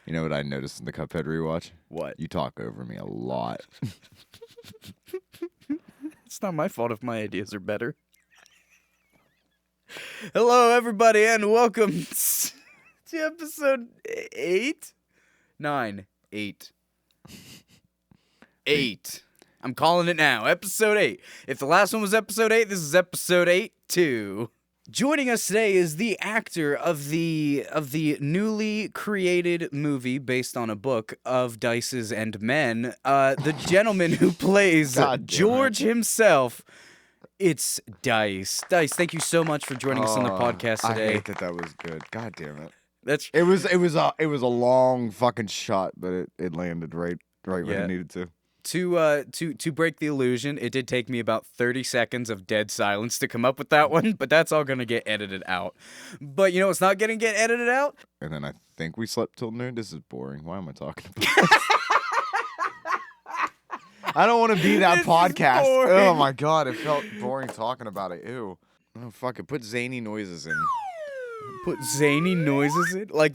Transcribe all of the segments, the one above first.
You know what I noticed in the Cuphead rewatch? What? You talk over me a lot. It's not my fault if my ideas are better. Hello, everybody, and welcome to episode 8? 9. 8. 8. I'm calling it now. Episode 8. If the last one was episode 8, this is episode 8 too. Joining us today is the actor of the newly created movie based on a book of Dices and Men, the gentleman who plays George himself. It's Dice. Dice, thank you so much for joining us on the podcast today. I hate that was good. God damn it. That's It was a long fucking shot, but it landed right when it needed to. To break the illusion, it did take me about 30 seconds of dead silence to come up with that one, but that's all gonna get edited out. But you know what's not gonna get edited out? And then I think we slept till noon. This is boring. Why am I talking about this? I don't want to be that podcast. Oh my god, it felt boring talking about it. Ew. Oh fuck it. Put zany noises in. Put zany noises in? Like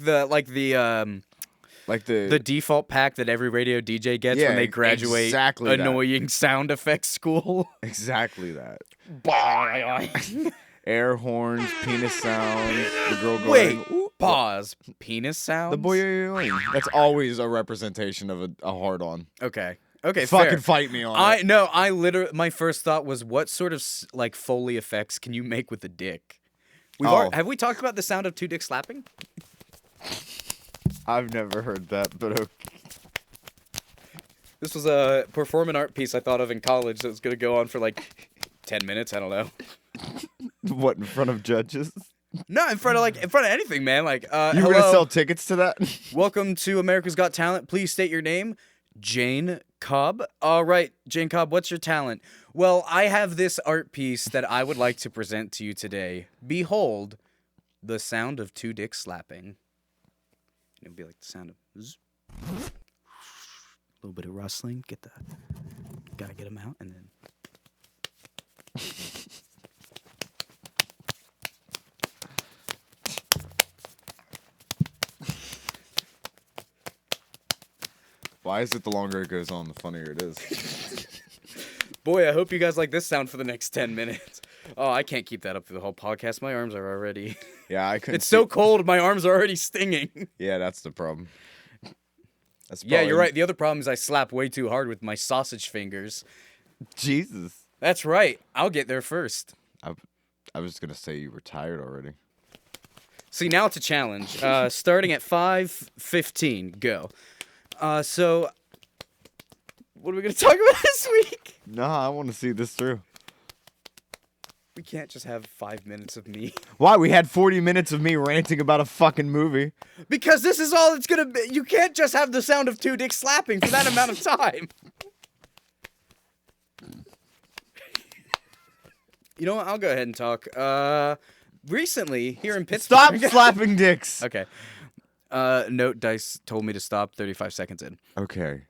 the default pack that every radio DJ gets when they graduate annoying sound effects school. Exactly that. Air horns, penis sounds, the girl going. Wait, pause. Penis sounds? The boy. That's always a representation of a hard-on. Okay, fucking fair. Fight me on it. I literally, my first thought was, what sort of like Foley effects can you make with a dick? Have we talked about the sound of two dicks slapping? I've never heard that, but okay. This was a performing art piece I thought of in college that was going to go on for like 10 minutes. I don't know. What, in front of judges? No, in front of anything, man. Like, you were going to sell tickets to that? Welcome to America's Got Talent. Please state your name. Jayne Cobb. All right, Jayne Cobb, what's your talent? Well, I have this art piece that I would like to present to you today. Behold, the sound of two dicks slapping. It'd be like the sound of zzz. A little bit of rustling. Gotta get them out, and then. Why is it the longer it goes on, the funnier it is? Boy, I hope you guys like this sound for the next 10 minutes. Oh, I can't keep that up through the whole podcast. My arms are already... Yeah, I couldn't. It's so cold, my arms are already stinging. Yeah, that's the problem. Yeah, you're right. The other problem is I slap way too hard with my sausage fingers. Jesus. That's right. I'll get there first. I was going to say you were tired already. See, now it's a challenge. Starting at 5:15, go. So, what are we going to talk about this week? Nah, I want to see this through. We can't just have 5 minutes of me. Why? We had 40 minutes of me ranting about a fucking movie. Because this is all it's going to be. You can't just have the sound of two dicks slapping for that amount of time. You know what? I'll go ahead and talk. Recently, here in Pittsburgh... Stop slapping dicks! Okay. Note, Dice told me to stop 35 seconds in. Okay.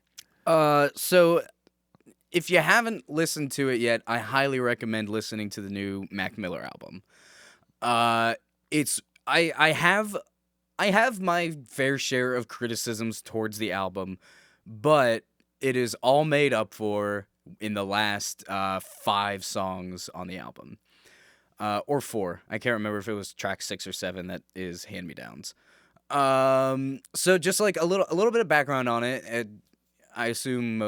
So... If you haven't listened to it yet, I highly recommend listening to the new Mac Miller album. I have my fair share of criticisms towards the album, but it is all made up for in the last 5 songs on the album. Or 4. I can't remember if it was track 6 or 7 that is hand-me-downs. So just like a little bit of background on it. I assume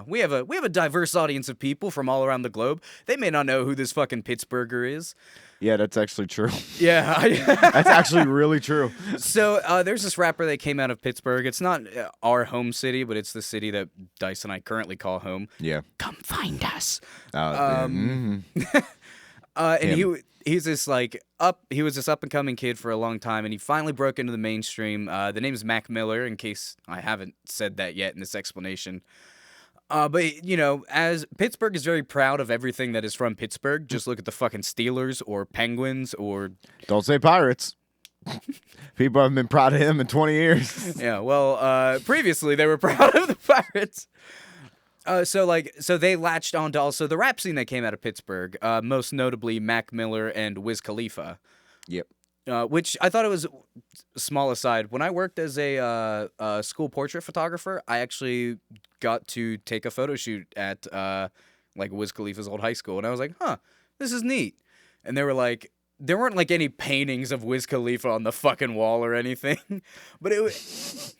we have a diverse audience of people from all around the globe. They may not know who this fucking Pittsburgher is. Yeah, that's actually true. Yeah. That's actually really true. So there's this rapper that came out of Pittsburgh. It's not our home city, but it's the city that Dice and I currently call home. Yeah. Come find us. And he was this up and coming kid for a long time, and he finally broke into the mainstream. The name is Mac Miller, in case I haven't said that yet in this explanation. But you know, as Pittsburgh is very proud of everything that is from Pittsburgh. Just look at the fucking Steelers or Penguins or don't say Pirates. People haven't been proud of him in 20 years. Yeah, well, previously they were proud of the Pirates. So they latched on to also the rap scene that came out of Pittsburgh, most notably Mac Miller and Wiz Khalifa. Yep. which I thought it was a small aside. When I worked as a school portrait photographer, I actually got to take a photo shoot at like Wiz Khalifa's old high school, and I was like, "Huh, this is neat." And they were like, there weren't like any paintings of Wiz Khalifa on the fucking wall or anything, but it was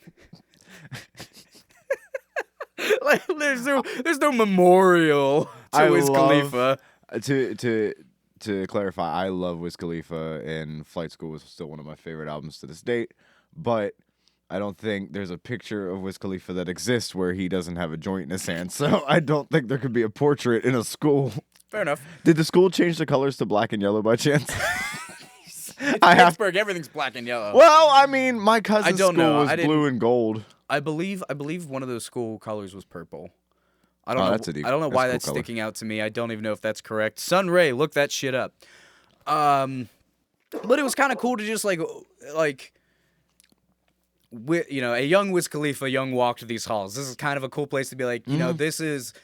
like there's no memorial to Wiz Khalifa. To clarify, I love Wiz Khalifa, and Flight School was still one of my favorite albums to this date. But I don't think there's a picture of Wiz Khalifa that exists where he doesn't have a joint in his hand. So I don't think there could be a portrait in a school. Fair enough. Did the school change the colors to black and yellow by chance? It's Pittsburgh. Everything's black and yellow. Well, I mean, my cousin's school was blue and gold. I believe one of those school colors was purple. I don't know. I don't know why that's sticking out to me. I don't even know if that's correct. Sunray, look that shit up. But it was kind of cool to just like a young Wiz Khalifa, walk to these halls. This is kind of a cool place to be like, you know, this is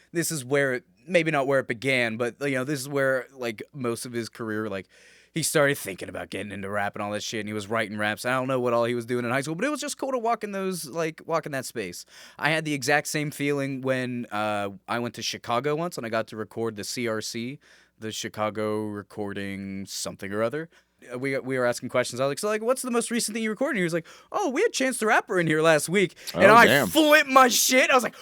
where it, maybe not where it began, but you know, this is where like most of his career, like he started thinking about getting into rap and all that shit, and he was writing raps. I don't know what all he was doing in high school, but it was just cool to walk in that space. I had the exact same feeling when I went to Chicago once, and I got to record the CRC, the Chicago Recording something or other. We were asking questions. I was like, so what's the most recent thing you recorded? And he was like, oh, we had Chance the Rapper in here last week, and I flipped my shit. I was like,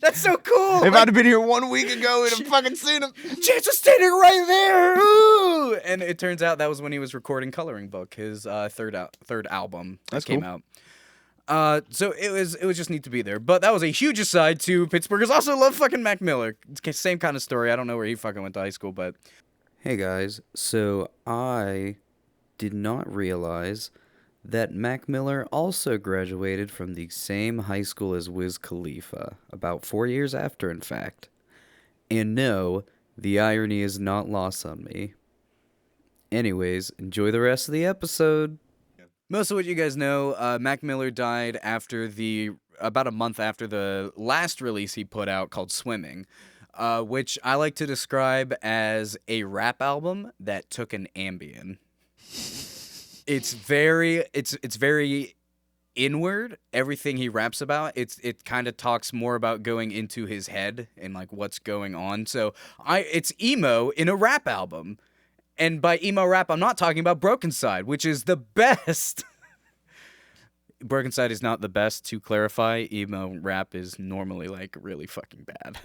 that's so cool. If I'd have been here 1 week ago, we'd have fucking seen him. Chance was standing right there. Ooh! And it turns out that was when he was recording Coloring Book, his third album that came out. So it was just neat to be there. But that was a huge aside to Pittsburghers also love fucking Mac Miller. Same kind of story. I don't know where he fucking went to high school, but hey guys, so I did not realize that Mac Miller also graduated from the same high school as Wiz Khalifa, about 4 years after, in fact. And no, the irony is not lost on me. Anyways, enjoy the rest of the episode. Most of what you guys know, Mac Miller died about a month after the last release he put out called Swimming, which I like to describe as a rap album that took an Ambien. It's very inward. Everything he raps about, it kind of talks more about going into his head and like what's going on. So it's emo in a rap album. And by emo rap, I'm not talking about Broken Side, which is the best. Broken Side is not the best, to clarify. Emo rap is normally like really fucking bad.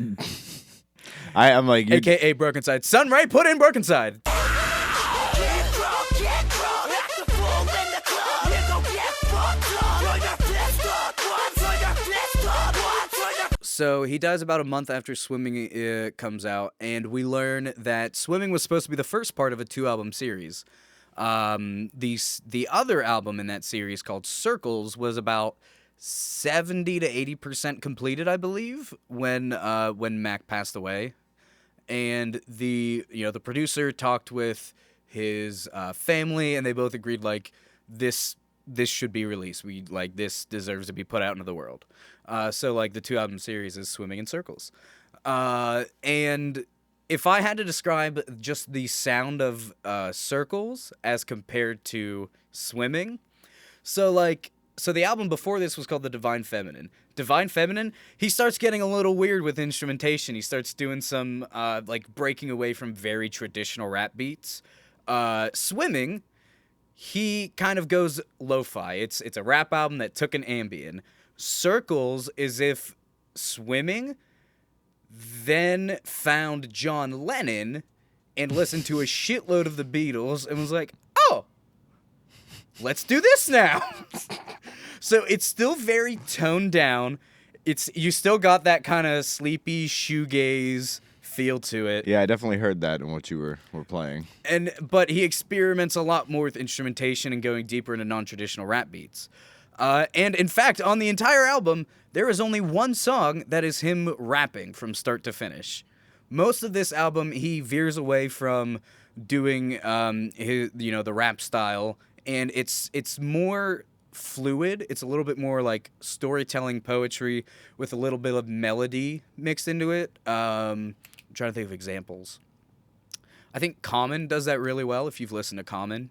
I'm like, AKA Broken Side. Sunray, put in Broken Side. So he dies about a month after Swimming comes out, and we learn that Swimming was supposed to be the first part of a 2-album series. The other album in that series, called Circles, was about 70 to 80% completed, I believe, when Mac passed away. And the producer talked with his family, and they both agreed like this should be released. This deserves to be put out into the world. So like the 2-album series is Swimming in Circles. And if I had to describe just the sound of Circles as compared to Swimming, so the album before this was called The Divine Feminine. Divine Feminine, he starts getting a little weird with instrumentation. He starts doing some breaking away from very traditional rap beats. Swimming, he kind of goes lo-fi. It's a rap album that took an Ambien. Circles is if Swimming then found John Lennon and listened to a shitload of the Beatles and was like, oh, let's do this now. So it's still very toned down. You still got that kind of sleepy shoegaze feel to it. Yeah, I definitely heard that in what you were playing. But he experiments a lot more with instrumentation and going deeper into non-traditional rap beats. And in fact, on the entire album, there is only one song that is him rapping from start to finish. Most of this album, he veers away from doing the rap style, and it's more fluid. It's a little bit more like storytelling poetry with a little bit of melody mixed into it. I'm trying to think of examples. I think Common does that really well. If you've listened to Common,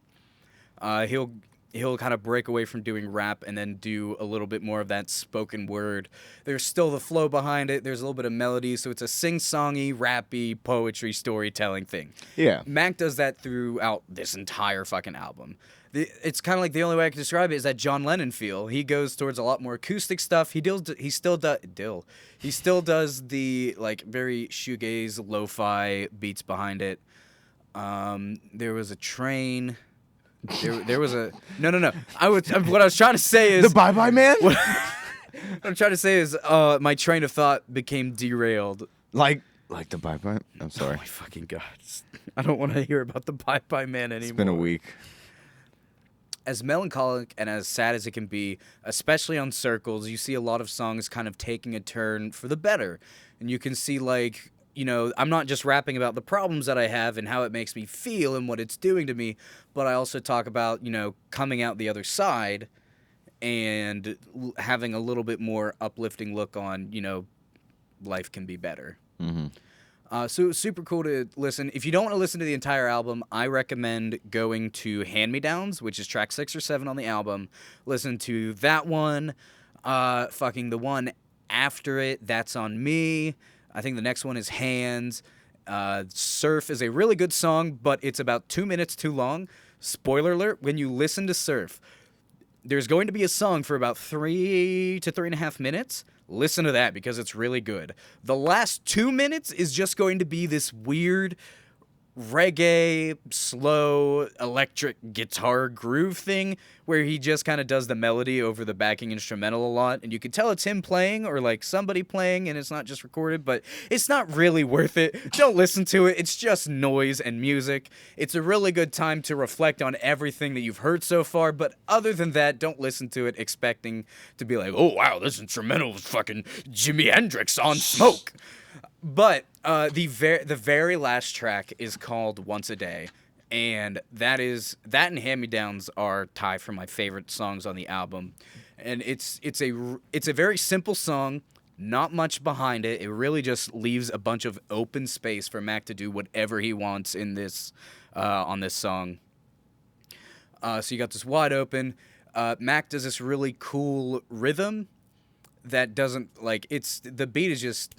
he'll kind of break away from doing rap and then do a little bit more of that spoken word. There's still the flow behind it. There's a little bit of melody, so it's a sing-songy, rappy, poetry, storytelling thing. Yeah. Mac does that throughout this entire fucking album. It's kind of like the only way I can describe it is that John Lennon feel. He goes towards a lot more acoustic stuff. He still does the like very shoegaze, lo-fi beats behind it. There was a train. There was a no. What I was trying to say is The Bye Bye Man. What I'm trying to say is my train of thought became derailed. Like the Bye Bye. I'm sorry. Oh my fucking god! I don't want to hear about the Bye Bye Man anymore. It's been a week. As melancholic and as sad as it can be, especially on Circles, you see a lot of songs kind of taking a turn for the better. And you can see, like, you know, I'm not just rapping about the problems that I have and how it makes me feel and what it's doing to me, but I also talk about, you know, coming out the other side and having a little bit more uplifting look on, you know, life can be better. Mm-hmm. So it was super cool to listen. If you don't want to listen to the entire album, I recommend going to Hand Me Downs, which is track 6 or 7 on the album. Listen to that one. Fucking the one after it, That's on Me. I think the next one is Hands. Surf is a really good song, but it's about 2 minutes too long. Spoiler alert, when you listen to Surf, there's going to be a song for about 3 to 3.5 minutes. Listen to that because it's really good. The last 2 minutes is just going to be this weird reggae, slow, electric guitar groove thing where he just kind of does the melody over the backing instrumental a lot. And you can tell it's him playing or like somebody playing and it's not just recorded, but it's not really worth it. Don't listen to it. It's just noise and music. It's a really good time to reflect on everything that you've heard so far. But other than that, don't listen to it expecting to be like, oh, wow, this instrumental is fucking Jimi Hendrix on Smoke. But the very last track is called Once a Day, and that and Hand Me Downs are tied for my favorite songs on the album. And it's a very simple song, not much behind it. It really just leaves a bunch of open space for Mac to do whatever he wants in this on this song. So you got this wide open. Mac does this really cool rhythm that doesn't like the beat is just.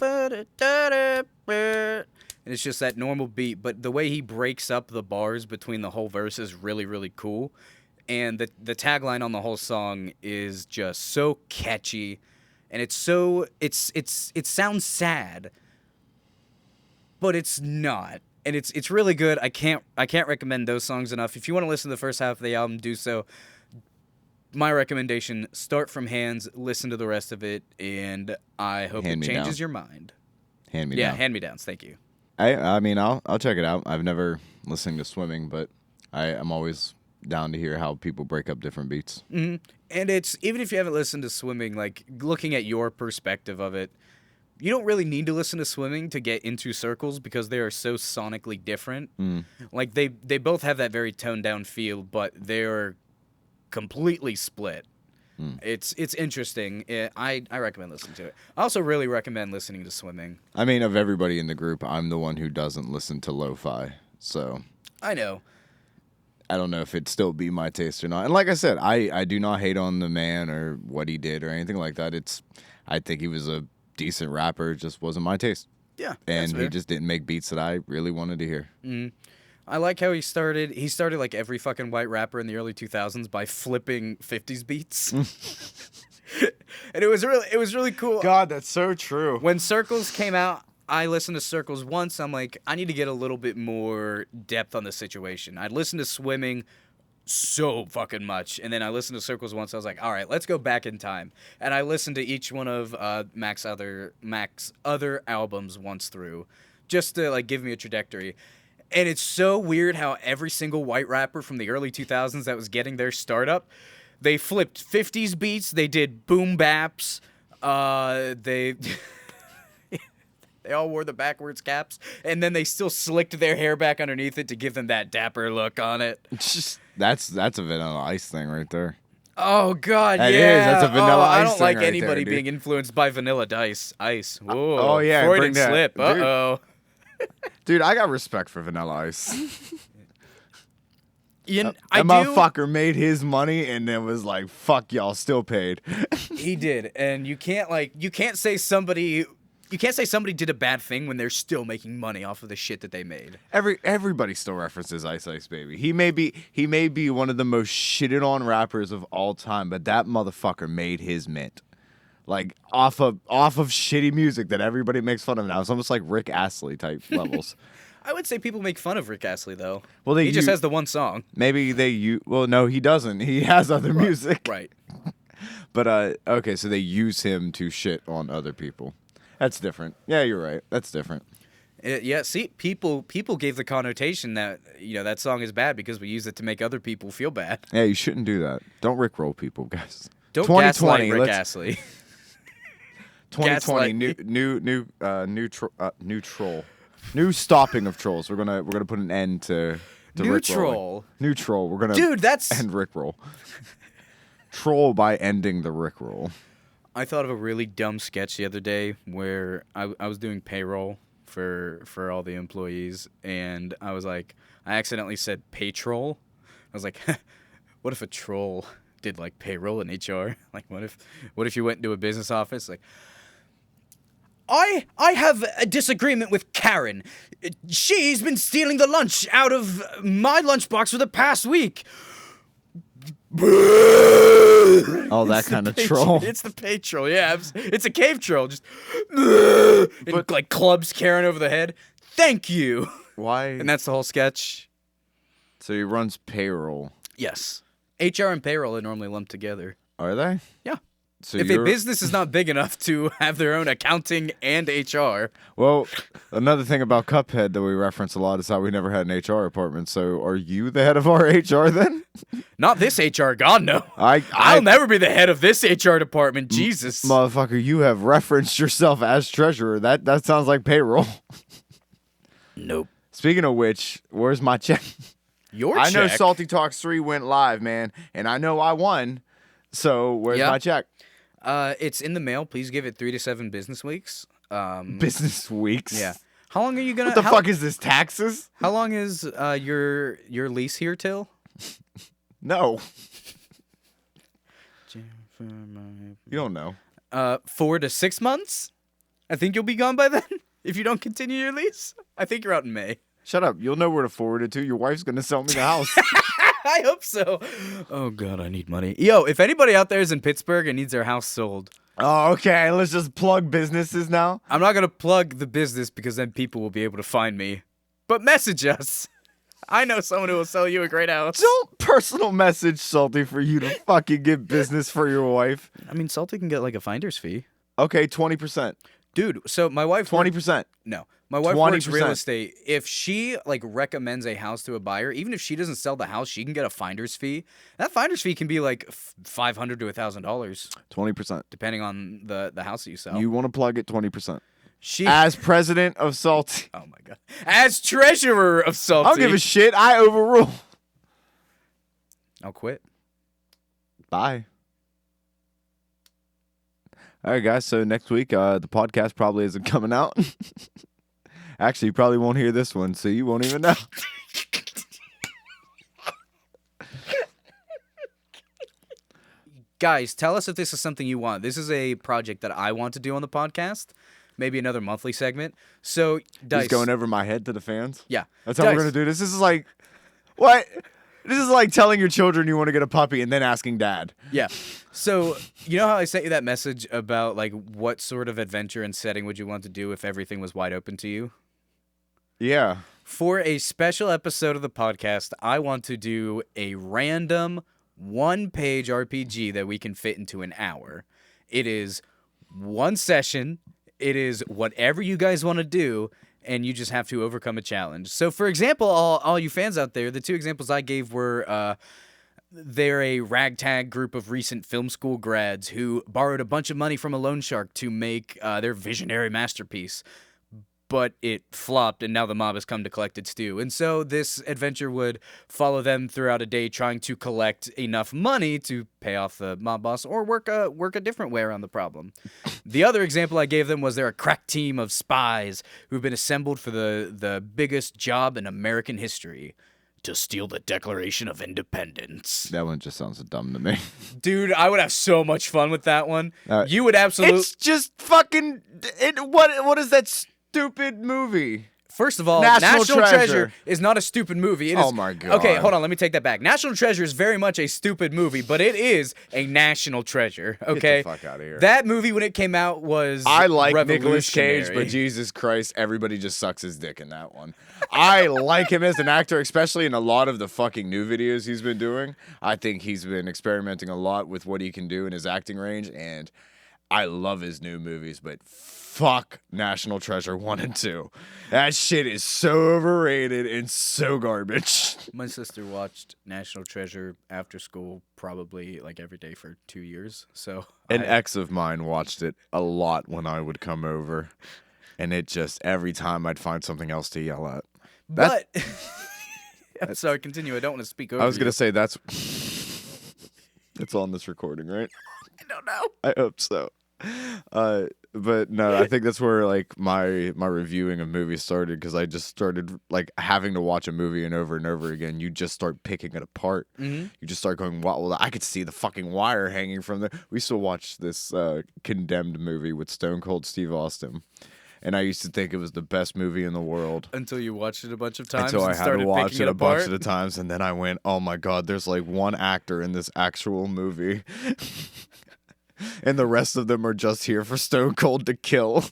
And it's just that normal beat, but the way he breaks up the bars between the whole verse is really, really cool. And the tagline on the whole song is just so catchy, and it sounds sad, but it's not. And it's really good. I can't recommend those songs enough. If you want to listen to the first half of the album, do so. My recommendation, start from Hands, listen to the rest of it, and I hope it changes your mind. Hand Me Down. Yeah, Hand Me Downs, thank you. I mean, I'll check it out. I've never listened to Swimming, but I'm always down to hear how people break up different beats. Mm-hmm. And it's, even if you haven't listened to Swimming, like, looking at your perspective of it, you don't really need to listen to Swimming to get into Circles because they are so sonically different. Mm. Like, they both have that very toned-down feel, but they're completely split. It's interesting. I recommend listening to it. I also really recommend listening to Swimming. I mean, of everybody in the group, I'm the one who doesn't listen to lo-fi, so I know. I don't know if it'd still be my taste or not. And like I said, I do not hate on the man or what he did or anything like that. I think he was a decent rapper. It just wasn't my taste. Yeah, and he just didn't make beats that I really wanted to hear. Mm-hmm. I like how he started. He started like every fucking white rapper in the early 2000s by flipping 50s beats. And it was really cool. God, that's so true. When Circles came out, I listened to Circles once. I'm like, I need to get a little bit more depth on the situation. I'd listened to Swimming so fucking much, and then I listened to Circles once. I was like, all right, let's go back in time. And I listened to each one of Mac's other albums once through, just to like give me a trajectory. And it's so weird how every single white rapper from the early 2000s that was getting their startup, they flipped 50s beats, they did boom baps, they all wore the backwards caps, and then they still slicked their hair back underneath it to give them that dapper look on it. That's a Vanilla Ice thing right there. Oh, God, that yeah. Is. That's a Vanilla Ice I don't like right anybody there, being influenced by Vanilla Ice. Whoa. Oh, yeah. Freudian slip. Uh-oh. Dude, I got respect for Vanilla Ice. That Motherfucker made his money and then was like, "Fuck y'all, still paid." He did, and you can't say somebody did a bad thing when they're still making money off of the shit that they made. Everybody still references Ice Ice Baby. He may be one of the most shitted on rappers of all time, but that motherfucker made his mint. Like off of shitty music that everybody makes fun of now. It's almost like Rick Astley type levels. I would say people make fun of Rick Astley though. Well, he just has the one song. Maybe well, no, he doesn't. He has other music. Right. But okay, so they use him to shit on other people. That's different. Yeah, you're right. That's different. Yeah, see, people gave the connotation that that song is bad because we use it to make other people feel bad. Yeah, you shouldn't do that. Don't rickroll people, guys. Don't gaslight Rick Astley. 2020, new troll. New stopping of trolls. We're gonna put an end to new Rick troll. Rolling. New troll. We're gonna end Rickroll. Troll by ending the Rickroll. I thought of a really dumb sketch the other day where I was doing payroll for all the employees, and I accidentally said paytroll. I was like, what if a troll did like payroll in HR? Like, what if you went into a business office like, I have a disagreement with Karen. She's been stealing the lunch out of my lunchbox for the past week. Oh, that kind of troll. It's the pay troll, yeah. It's a cave troll. Just and, like clubs Karen over the head. Thank you. Why? And that's the whole sketch. So he runs payroll. Yes. HR and payroll are normally lumped together. Are they? Yeah. So if a business is not big enough to have their own accounting and HR. Well, another thing about Cuphead that we reference a lot is how we never had an HR department. So are you the head of our HR then? Not this HR, God no. I'll never be the head of this HR department, Jesus. Motherfucker, you have referenced yourself as treasurer. That sounds like payroll. Nope. Speaking of which, where's my check? Your I check? know Salty Talks 3 went live, man, and I know I won. So where's my check? It's in the mail. Please give it 3 to 7 business weeks. Business weeks? Yeah. How long are you gonna? What the fuck is this? Taxes? How long is your lease here till? No. You don't know. 4 to 6 months. I think you'll be gone by then. If you don't continue your lease, I think you're out in May. Shut up. You'll know where to forward it to. Your wife's gonna sell me the house. I hope so. Oh, God, I need money. Yo, if anybody out there is in Pittsburgh and needs their house sold. Oh, okay. Let's just plug businesses now. I'm not going to plug the business because then people will be able to find me. But message us. I know someone who will sell you a great house. Don't personal message Salty for you to fucking get business for your wife. I mean, Salty can get like a finder's fee. Okay, 20%. Dude, so my wife... 20%. No. My wife works 20%. real estate. If she like recommends a house to a buyer, even if she doesn't sell the house, she can get a finder's fee. That finder's fee can be like $500 to $1,000, 20%. depending on the house that you sell. You want to plug it 20%. She As president of Salty. Oh my God. As treasurer of Salty. I don't give a shit. I overrule. I'll quit. Bye. All right, guys. So next week, the podcast probably isn't coming out. Actually, you probably won't hear this one, so you won't even know. Guys, tell us if this is something you want. This is a project that I want to do on the podcast. Maybe another monthly segment. So, Dice. He's going over my head to the fans? Yeah. That's how we're going to do this? This is like... What? This is like telling your children you want to get a puppy and then asking dad. Yeah. So, you know how I sent you that message about, like, what sort of adventure and setting would you want to do if everything was wide open to you? Yeah. For a special episode of the podcast, I want to do a random one-page RPG that we can fit into an hour. It is one session. It is whatever you guys want to do, and you just have to overcome a challenge. So, for example, all you fans out there, the 2 examples I gave were they're a ragtag group of recent film school grads who borrowed a bunch of money from a loan shark to make their visionary masterpiece. but it flopped, and now the mob has come to collect its due. And so this adventure would follow them throughout a day trying to collect enough money to pay off the mob boss or work a different way around the problem. The other example I gave them was they're a crack team of spies who've been assembled for the biggest job in American history. To steal the Declaration of Independence. That one just sounds dumb to me. Dude, I would have so much fun with that one. You would absolutely... It's just fucking... What is that stupid movie? First of all, National Treasure is not a stupid movie. It is, oh my god. Okay, hold on. Let me take that back. National Treasure is very much a stupid movie, but it is a national treasure. Okay, get the fuck out of here. That movie when it came out was I like Nicolas revolutionary. Cage, but Jesus Christ, everybody just sucks his dick in that one. I like him as an actor, especially in a lot of the fucking new videos he's been doing. I think he's been experimenting a lot with what he can do in his acting range, and I love his new movies, but fuck National Treasure 1 and 2. That shit is so overrated and so garbage. My sister watched National Treasure after school probably like every day for 2 years. So An ex of mine watched it a lot when I would come over, and it just, every time I'd find something else to yell at. But I'm sorry, continue. I don't want to speak over I was going you. to say that's it's on this recording, right? I don't know. I hope so. But no, I think that's where like my reviewing of movies started, because I just started like having to watch a movie and over again. You just start picking it apart. Mm-hmm. You just start going, wow, well, I could see the fucking wire hanging from there. We used to watch this Condemned movie with Stone Cold Steve Austin, and I used to think it was the best movie in the world. Until you watched it a bunch of times. Until I and had started to watch picking it a apart. bunch of the times, and then I went, oh my god, there's like one actor in this actual movie. And the rest of them are just here for Stone Cold to kill.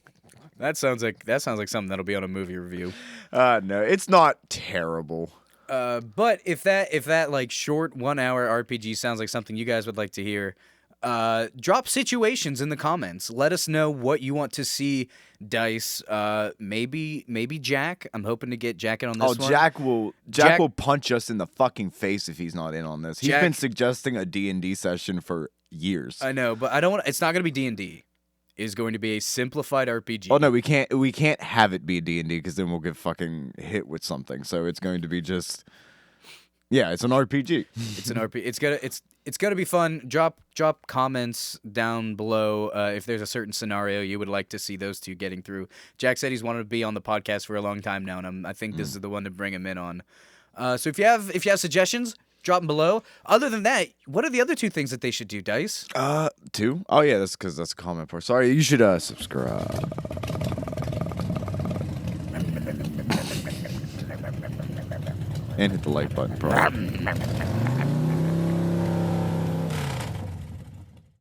That sounds like something that'll be on a movie review. No, it's not terrible. But if that like short 1 hour RPG sounds like something you guys would like to hear, drop situations in the comments. Let us know what you want to see. Dice, maybe Jack. I'm hoping to get Jack in on this one. Jack will punch us in the fucking face if he's not in on this. He's Jack- been suggesting a D&D session for years. I know, but I don't want. It's not going to be D&D. It's going to be a simplified RPG. Oh no, we can't have it be D&D, because then we'll get fucking hit with something. So it's going to be just, yeah, it's an RPG. It's an RPG. It's gonna be fun. Drop comments down below if there's a certain scenario you would like to see those two getting through. Jack said he's wanted to be on the podcast for a long time now, and I think this is the one to bring him in on. So if you have suggestions, drop them below. Other than that, what are the other two things that they should do, Dice? 2? Oh yeah, that's because that's a comment part. Sorry, you should subscribe. And hit the like button, bro.